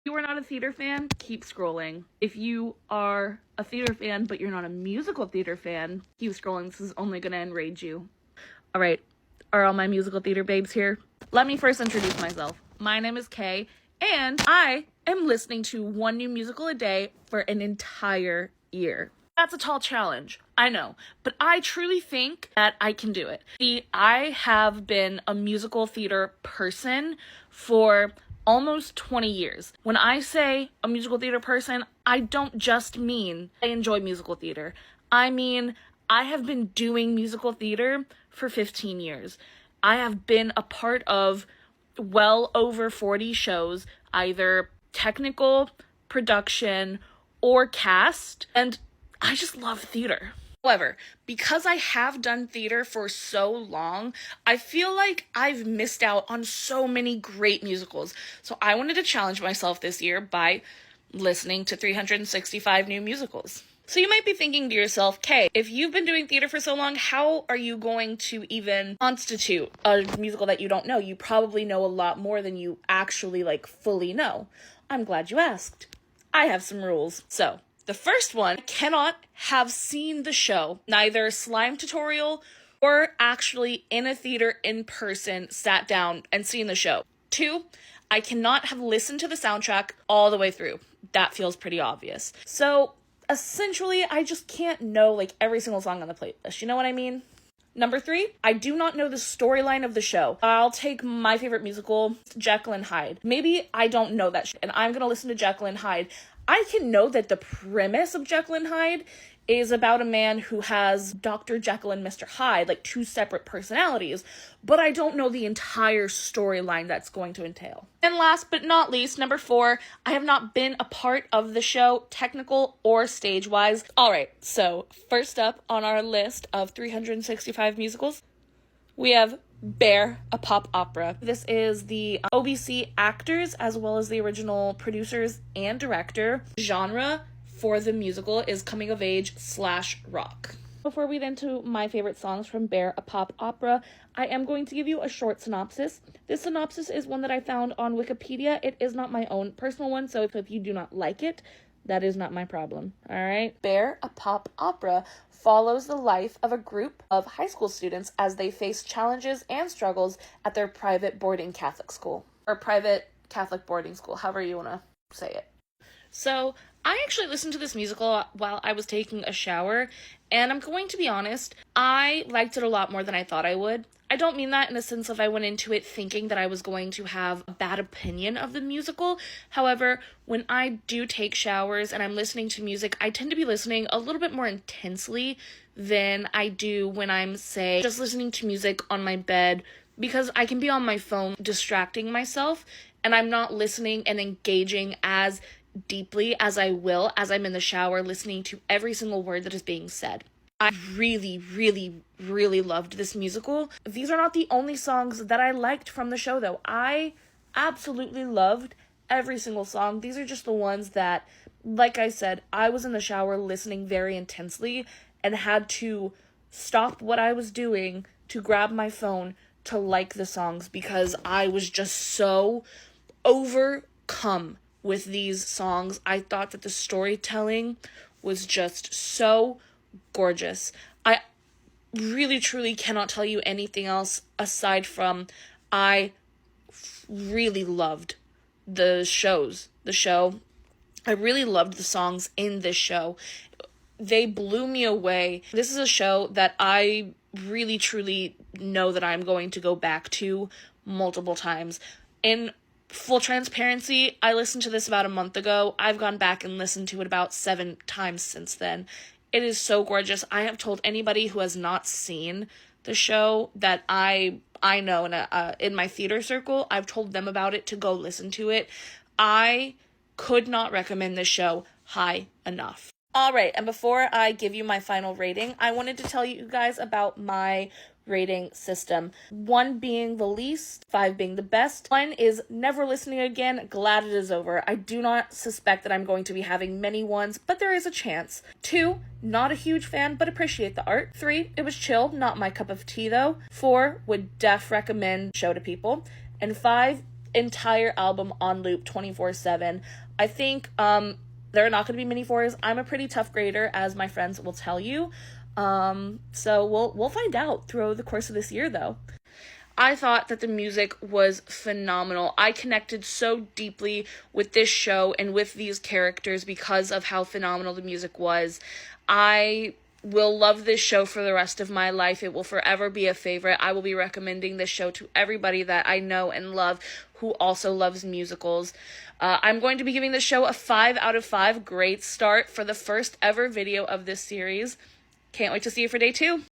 you are not a theater fan, keep scrolling. If you are a theater fan, but you're not a musical theater fan, keep scrolling. This is only gonna enrage you. All right, are all my musical theater babes here? Let me first introduce myself. My name is Kay, and I am listening to one new musical a day for an entire year. That's a tall challenge, I know, but I truly think that I can do it. See, I have been a musical theater person for almost 20 years. When I say a musical theater person, I don't just mean I enjoy musical theater. I mean, I have been doing musical theater for 15 years. I have been a part of well over 40 shows, either technical, production, or cast, and I just love theater. However, because I have done theater for so long, I feel like I've missed out on so many great musicals. So I wanted to challenge myself this year by listening to 365 new musicals. So you might be thinking to yourself, Kay, if you've been doing theater for so long, how are you going to even constitute a musical that you don't know? You probably know a lot more than you actually fully know. I'm glad you asked. I have some rules. So the first one, cannot have seen the show, neither Slime Tutorial or actually in a theater in person, sat down and seen the show. 2, I cannot have listened to the soundtrack all the way through. That feels pretty obvious. So essentially, I just can't know every single song on the playlist. You know what I mean? Number 3, I do not know the storyline of the show. I'll take my favorite musical, Jekyll and Hyde. Maybe I don't know that and I'm gonna listen to Jekyll and Hyde. I can know that the premise of Jekyll and Hyde is about a man who has Dr. Jekyll and Mr. Hyde, 2 separate personalities, but I don't know the entire storyline that's going to entail. And last but not least, number 4, I have not been a part of the show, technical or stage-wise. All right, so first up on our list of 365 musicals, we have Bear, a pop opera. This is the OBC actors as well as the original producers and director. Genre for the musical is coming of age / rock. Before we get into my favorite songs from Bear, a pop opera, I am going to give you a short synopsis. This synopsis is one that I found on Wikipedia. It is not my own personal one, so if you do not like it, that is not my problem, all right? Bear, a pop opera, follows the life of a group of high school students as they face challenges and struggles at their private boarding Catholic school. Or private Catholic boarding school, however you want to say it. So, I actually listened to this musical while I was taking a shower, and I'm going to be honest, I liked it a lot more than I thought I would. I don't mean that in a sense of I went into it thinking that I was going to have a bad opinion of the musical. However, when I do take showers and I'm listening to music, I tend to be listening a little bit more intensely than I do when I'm, say, just listening to music on my bed, because I can be on my phone distracting myself, and I'm not listening and engaging as deeply as I will as I'm in the shower listening to every single word that is being said. I really, really, really loved this musical. These are not the only songs that I liked from the show, though. I absolutely loved every single song. These are just the ones that, like I said, I was in the shower listening very intensely and had to stop what I was doing to grab my phone to like the songs because I was just so overcome with these songs. I thought that the storytelling was just so gorgeous. I really truly cannot tell you anything else aside from I really loved the show. I really loved the songs in this show. They blew me away. This is a show that I really truly know that I'm going to go back to multiple times. In full transparency, I listened to this about a month ago. I've gone back and listened to it about 7 times since then. It is so gorgeous. I have told anybody who has not seen the show that I know in my theater circle, I've told them about it to go listen to it. I could not recommend this show high enough. All right, and before I give you my final rating, I wanted to tell you guys about my rating system. 1 being the least, 5 being the best. 1 is never listening again, glad it is over. I do not suspect that I'm going to be having many ones, but there is a chance. 2, not a huge fan, but appreciate the art. 3, it was chill, not my cup of tea though. 4, would recommend show to people. And 5, entire album on loop 24/7. I think there are not going to be mini fours. I'm a pretty tough grader, as my friends will tell you. So we'll find out throughout the course of this year, though. I thought that the music was phenomenal. I connected so deeply with this show and with these characters because of how phenomenal the music was. I will love this show for the rest of my life. It will forever be a favorite. I will be recommending this show to everybody that I know and love who also loves musicals. I'm going to be giving this show a 5 out of 5. Great start for the first ever video of this series. Can't wait to see you for day 2.